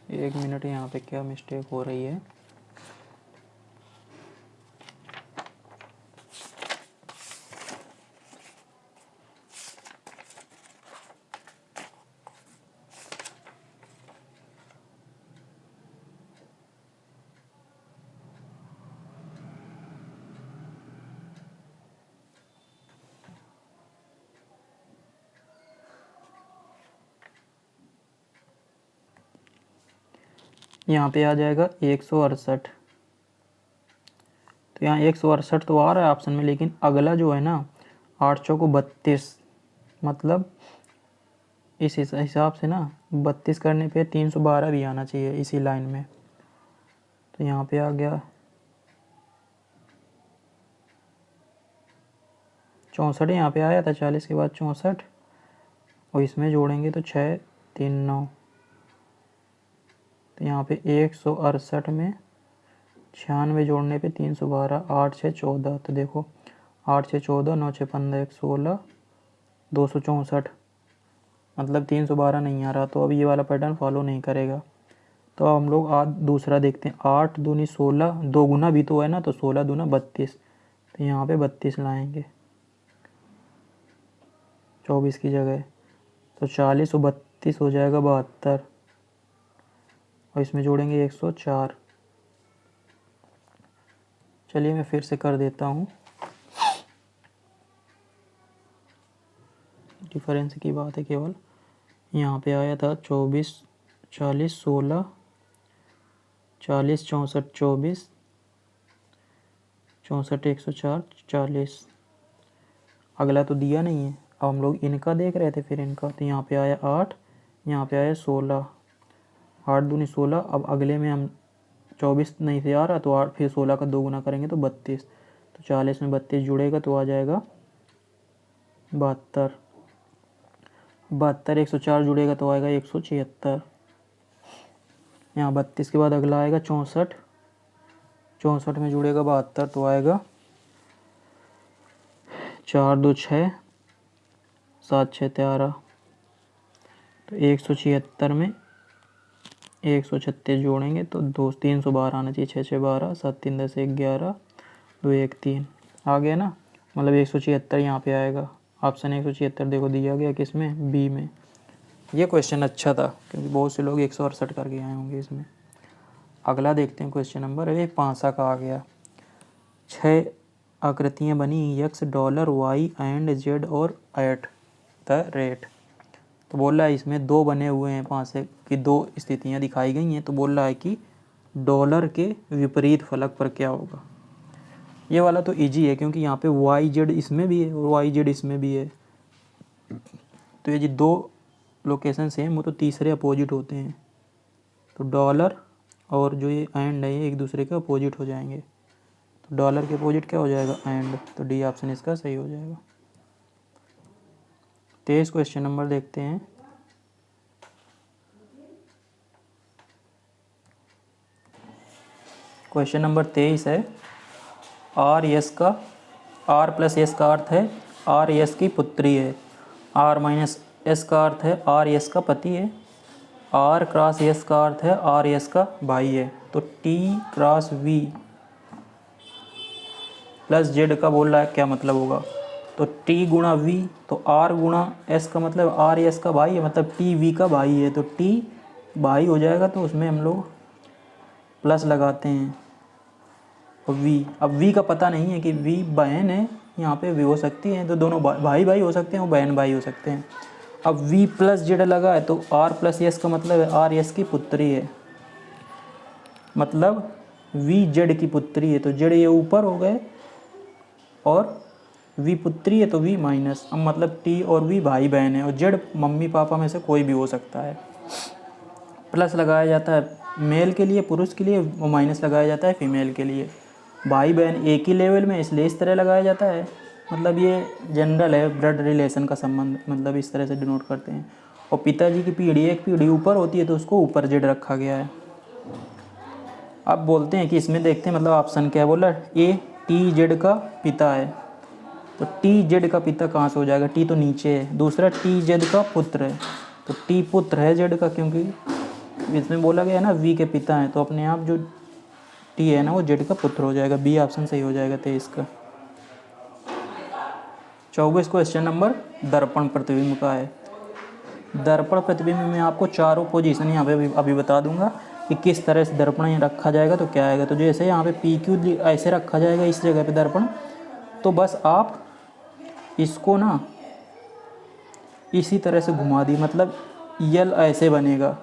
एक मिनट, यहाँ पे क्या मिस्टेक हो रही है। यहाँ पे आ जाएगा 168। तो यहाँ 168 तो आ रहा है ऑप्शन में, लेकिन अगला जो है ना 8 चौको 32, मतलब इस हिसाब से ना 32 करने पे 312 भी आना चाहिए इसी लाइन में। तो यहाँ पे आ गया 64, यहाँ पे आया था 40 के बाद 64, और इसमें जोड़ेंगे तो 6 3 9। तो यहाँ पे 168 में 96 जोड़ने पे 312, 8 6 14। तो देखो 8 6 14, 9 6 15, 116, 264, मतलब 312 नहीं आ रहा। तो अब ये वाला पैटर्न फॉलो नहीं करेगा। तो अब हम लोग दूसरा देखते हैं। 8 दूनी 16, 2 गुना भी तो है ना, तो 16 दूना 32। तो यहाँ पे 32 लाएंगे 24 की जगह। तो 40 और 32 हो जाएगा 72, और इसमें जोड़ेंगे 104। चलिए मैं फिर से कर देता हूँ, डिफरेंस की बात है केवल। यहाँ पे आया था 24 40 16, 40 64 24, 64 104 40। अगला तो दिया नहीं है, अब हम लोग इनका देख रहे थे फिर इनका। तो यहाँ पे आया 8, यहाँ पे आया 16, 8 दूनी 16। अब अगले में हम 24 नहीं से आ रहा, तो 8 फिर 16 का 2 गुना करेंगे तो 32। तो 40 में 32 जुड़ेगा तो आ जाएगा 72। 72 104 जुड़ेगा तो आएगा 176। यहाँ 32 के बाद अगला आएगा 64, 64 में जुड़ेगा 72 तो आएगा 4 2 6, 7 6 13। तो 176 में 136 जोड़ेंगे तो 312 आना चाहिए। 6 6 12, 7 3 10 1 11, 2 1 3 आ गया ना, मतलब 176 यहाँ पे आएगा। ऑप्शन 176 देखो दिया गया किसमें, बी में। ये क्वेश्चन अच्छा था क्योंकि बहुत से लोग 168 करके आए होंगे इसमें। अगला देखते हैं क्वेश्चन नंबर 5 का आ गया। 6 आकृतियाँ बनी x dollar y and z और एट द रेट। तो बोल रहा है इसमें 2 बने हुए हैं 5 की 2 स्थितियाँ दिखाई गई हैं। तो बोल रहा है कि डॉलर के विपरीत फलक पर क्या होगा। ये वाला तो इजी है क्योंकि यहाँ पे वाई जेड इसमें भी है और वाई जेड इसमें भी है। तो ये जो 2 लोकेशन सेम हो तो तीसरे अपोजिट होते हैं। तो डॉलर और जो ये एंड है ये एक दूसरे के अपोजिट हो जाएंगे। तो डॉलर के अपोजिट क्या हो जाएगा, एंड। तो डी ऑप्शन इसका सही हो जाएगा। 23 क्वेश्चन नंबर देखते हैं। क्वेश्चन नंबर 23 है, आर यस का आर प्लस एस का अर्थ है आर यस की पुत्री है। आर माइनस एस का अर्थ है आर यस का पति है। आर क्रॉस एस का अर्थ है आर यस का भाई है। तो T cross V plus Z का बोल रहा है क्या मतलब होगा। तो टी गुणा वी, तो आर गुणा एस का मतलब आर एस का भाई है, मतलब टी वी का भाई है। तो टी भाई हो जाएगा तो उसमें हम लोग प्लस लगाते हैं। और वी, अब वी का पता नहीं है कि वी बहन है, यहाँ पे वी हो सकती है। तो दोनों भाई भाई हो सकते हैं और बहन भाई हो सकते हैं। अब वी प्लस जेड लगा है तो आर प्लस एस का मतलब है आर एस की पुत्री है, मतलब वी जेड की पुत्री है। तो जेड ये ऊपर हो गए और वी पुत्री है तो वी माइनस। अब मतलब टी और वी भाई बहन है और जेड मम्मी पापा में से कोई भी हो सकता है। प्लस लगाया जाता है मेल के लिए, पुरुष के लिए, और माइनस लगाया जाता है फीमेल के लिए। भाई बहन एक ही लेवल में इसलिए इस तरह लगाया जाता है, मतलब ये जनरल है, ब्लड रिलेशन का संबंध, मतलब इस तरह से डिनोट करते हैं। और पिताजी की पीढ़ी एक पीढ़ी ऊपर होती है तो उसको ऊपर जेड रखा गया है। अब बोलते हैं कि इसमें देखते हैं मतलब ऑप्शन क्या है। बोला ए टी जेड का पिता है, तो टी जेड का पिता कहाँ से हो जाएगा, टी तो नीचे है। दूसरा टी जेड का पुत्र है, तो टी पुत्र है जेड का क्योंकि इसमें बोला गया है ना वी के पिता हैं, तो अपने आप जो टी है ना वो जेड का पुत्र हो जाएगा। बी ऑप्शन सही हो जाएगा 23 का। 24 क्वेश्चन नंबर दर्पण प्रतिबिंब का है। दर्पण प्रतिबिंब में आपको चारों पोजीशन यहाँ पे अभी बता दूंगा कि किस तरह से दर्पण यहाँ रखा जाएगा तो क्या आएगा। तो जैसे यहाँ पे पी क्यू ऐसे रखा जाएगा इस जगह पे दर्पण, तो बस आप इसको ना इसी तरह से घुमा दी, मतलब यल ऐसे बनेगा।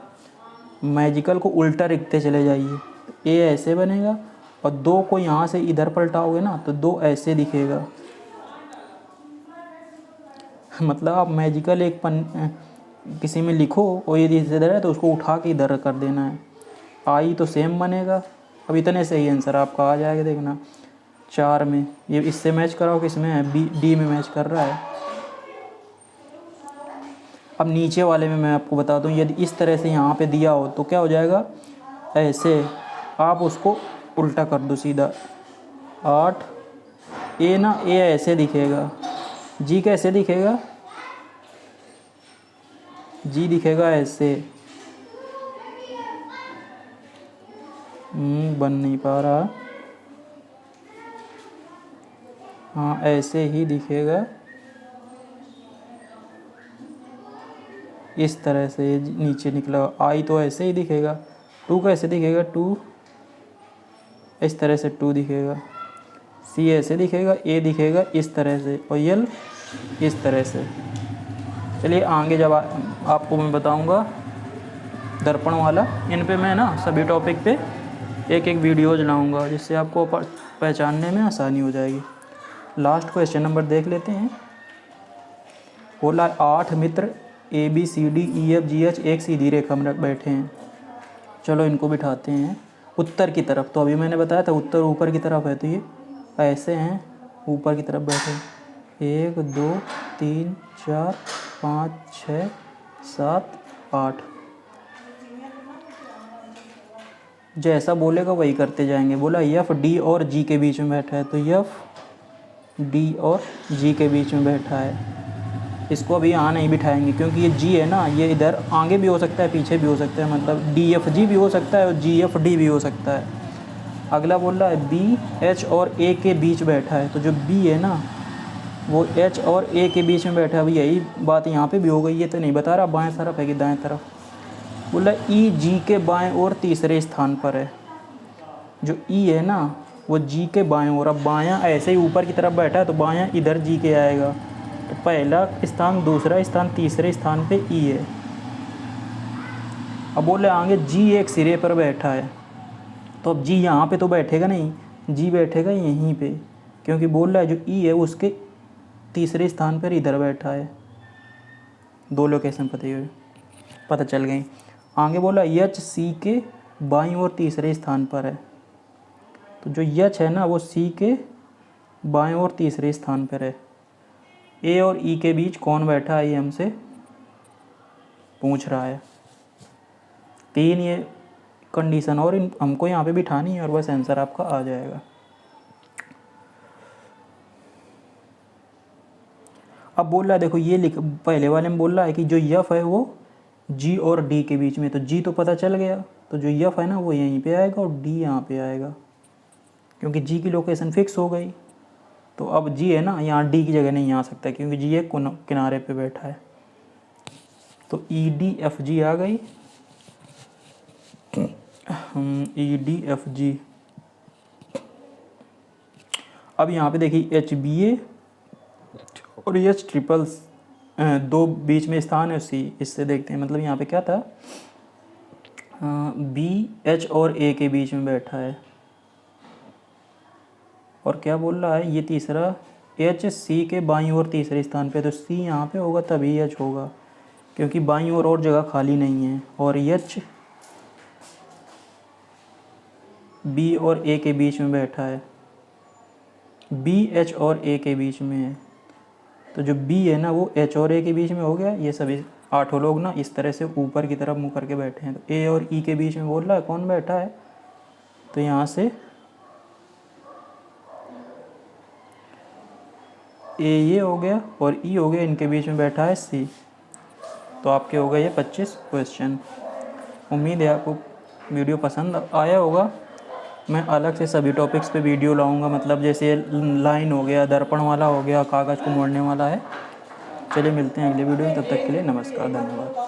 मैजिकल को उल्टा लिखते चले जाइए, ए ऐसे बनेगा और 2 को यहाँ से इधर पलटाओगे ना तो 2 ऐसे दिखेगा। मतलब आप मैजिकल एक किसी में लिखो और यदि इधर है तो उसको उठा के इधर कर देना है, आई तो सेम बनेगा। अब इतने से ही आंसर आपका आ जाएगा। देखना 4 में ये इससे मैच कराओ, किसमें है बी डी में मैच कर रहा है। अब नीचे वाले में मैं आपको बता दूं, यदि इस तरह से यहाँ पे दिया हो तो क्या हो जाएगा, ऐसे आप उसको उल्टा कर दो सीधा। 8 ए ना, ए ऐसे दिखेगा, जी कैसे दिखेगा, जी दिखेगा ऐसे। बन नहीं पा रहा, हाँ ऐसे ही दिखेगा, इस तरह से नीचे निकला। आई तो ऐसे ही दिखेगा। 2 कैसे दिखेगा, 2 इस तरह से 2 दिखेगा। सी ऐसे दिखेगा, ए दिखेगा इस तरह से और यल इस तरह से। चलिए आगे जब आपको मैं बताऊंगा दर्पण वाला, इन पे मैं ना सभी टॉपिक पे एक एक वीडियोज लाऊंगा जिससे आपको पहचानने में आसानी हो जाएगी। लास्ट क्वेश्चन नंबर देख लेते हैं। बोला 8 मित्र A B C D E F G H एक सीधी रेखा में बैठे हैं। चलो इनको बिठाते हैं उत्तर की तरफ। तो अभी मैंने बताया था उत्तर ऊपर की तरफ है, तो ये ऐसे हैं ऊपर की तरफ बैठे। 1 2 3 4 5 6 7 8। जैसा बोलेगा वही करते जाएंगे। बोला एफ डी और जी के बीच में बैठा है, तो एफ डी और जी के बीच में बैठा है। इसको अभी यहाँ नहीं बिठाएंगे क्योंकि ये जी है ना, ये इधर आगे भी हो सकता है पीछे भी हो सकता है, मतलब डी एफ जी भी हो सकता है और जी एफ डी भी हो सकता है। अगला बोल रहा है बी एच और ए के बीच बैठा है, तो जो बी है ना वो एच और ए के बीच में बैठा है। अभी यही बात यहाँ पे भी हो गई। ये तो नहीं बता रहा बाएं तरफ है कि दाएं तरफ। बोला ई जी के बाएं और तीसरे स्थान पर है। जो ई है ना वो जी के बाएं और, अब बायां ऐसे ही ऊपर की तरफ बैठा है तो बायां इधर जी के आएगा। तो पहला स्थान, दूसरा स्थान, तीसरे स्थान पे ई है। अब बोले आगे जी एक सिरे पर बैठा है, तो अब जी यहाँ पे तो बैठेगा नहीं, जी बैठेगा यहीं पे, क्योंकि बोल रहा है जो ई है उसके तीसरे स्थान पर इधर बैठा है। 2 लोकेशन पता चल गई। आगे बोला एच सी के बाईं ओर तीसरे स्थान पर है, तो जो एच है ना वो सी के बाईं ओर तीसरे स्थान पर है। ए और ई के बीच कौन बैठा है ये हमसे पूछ रहा है। 3 ये कंडीशन और हमको यहाँ पे बिठानी है और बस आंसर आपका आ जाएगा। अब बोल रहा है देखो ये लिख, पहले वाले में बोल रहा है कि जो यफ है वो जी और डी के बीच में, तो जी तो पता चल गया, तो जो यफ है ना वो यहीं पे आएगा और डी यहाँ पे आएगा क्योंकि जी की लोकेशन फिक्स हो गई। तो अब जी है ना यहाँ डी की जगह नहीं आ सकता क्योंकि जी एक किनारे पे बैठा है। तो ई डी एफ जी आ गई। E D F G. अब यहाँ पे देखिए एच बी ए और एच ट्रिपल 2 बीच में स्थान है सी। इससे देखते हैं मतलब यहाँ पे क्या था, बी एच और ए के बीच में बैठा है और क्या बोल रहा है ये तीसरा एच सी के बाईं ओर तीसरे स्थान पे, तो सी यहाँ पे होगा तभी एच होगा क्योंकि बाईं ओर और जगह खाली नहीं है। और एच बी और ए के बीच में बैठा है, बी एच और ए के बीच में है, तो जो बी है ना वो एच और ए के बीच में हो गया। ये सभी 8 लोग ना इस तरह से ऊपर की तरफ मुँह करके बैठे हैं, तो ए और ई के बीच में बोल रहा है कौन बैठा है, तो यहाँ से ए ये हो गया और ई हो गया, इनके बीच में बैठा है सी। तो आपके हो गए ये 25 क्वेश्चन। उम्मीद है आपको वीडियो पसंद आया होगा। मैं अलग से सभी टॉपिक्स पे वीडियो लाऊंगा, मतलब जैसे लाइन हो गया, दर्पण वाला हो गया, कागज़ को मोड़ने वाला है। चलिए मिलते हैं अगले वीडियो में, तब तक के लिए नमस्कार, धन्यवाद।